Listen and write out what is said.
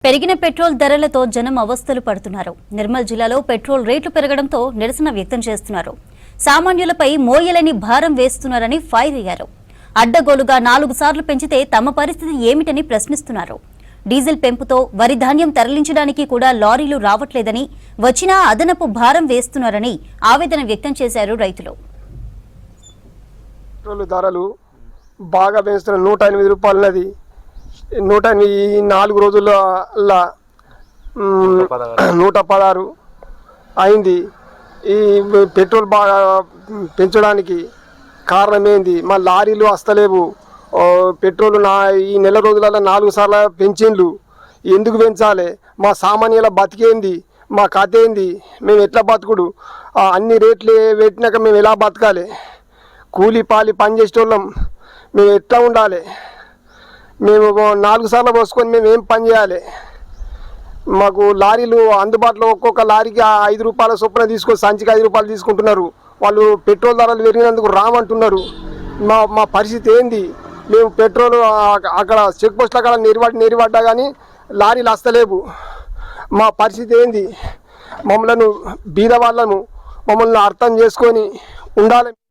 పెరిగిన పెట్రోల్ ధరలతో జనం అవస్థలు పడుతున్నారు. నిర్మల్ జిల్లాలో పెట్రోల్ రేట్లు పెరగడంతో నిరసన వ్యక్తం చేస్తున్నారు. సామాన్యులపై మోయలేని భారం వేస్తున్నారని ఫైర్ అయ్యారు. అడ్డగోలుగా 4 సార్లు పెంచితే తమ పరిస్థితి ఏమిటని ప్రశ్నిస్తున్నారు. డీజిల్ పెంపుతో వరి ధాన్యం తరలించడానికి కూడా లారీలు రావట్లేదని, వచ్చినా అదనపు భారం వేస్తున్నారని ఆవేదన వ్యక్తం చేశారు రైతులు. పెట్రోల్ ధరలు బాగా పెంచుతున్నారు. 108 రూపాయలది 4 రోజుల్లో 116 అయింది. ఈ పెట్రోల్ బాగా పెంచడానికి కారణం ఏంది? మా లారీలు వస్తలేవు. పెట్రోల్ ఈ నెల రోజులలో 4 సార్లు పెంచిండ్లు. ఎందుకు పెంచాలి? మా సామాన్యుల బతికేంది? మా కథ ఏంది? మేము ఎట్లా బతుకుడు? అన్ని రేట్లు పెట్టినాక మేము ఎలా బతకాలి? కూలి పాలి పని చేసేటోళ్ళం మేము ఎట్లా ఉండాలి? మేము 4 సార్లు పోసుకొని మేము ఏం పని చేయాలి? మాకు లారీలు అందుబాటులో ఒక్కొక్క లారీకి 5 రూపాయల చొప్పున తీసుకొని సంచికి 5 రూపాయలు తీసుకుంటున్నారు. వాళ్ళు పెట్రోల్ ధరలు పెరిగినందుకు రామంటున్నారు. మా పరిస్థితి ఏంది? మేము పెట్రోల్ అక్కడ చెక్ పోస్టుల అక్కడ నెరిపడ్డా కానీ లారీలు వస్తలేవు. మా పరిస్థితి ఏంది? మమ్మల్ని బీద వాళ్ళను మమ్మల్ని అర్థం చేసుకొని ఉండాలి.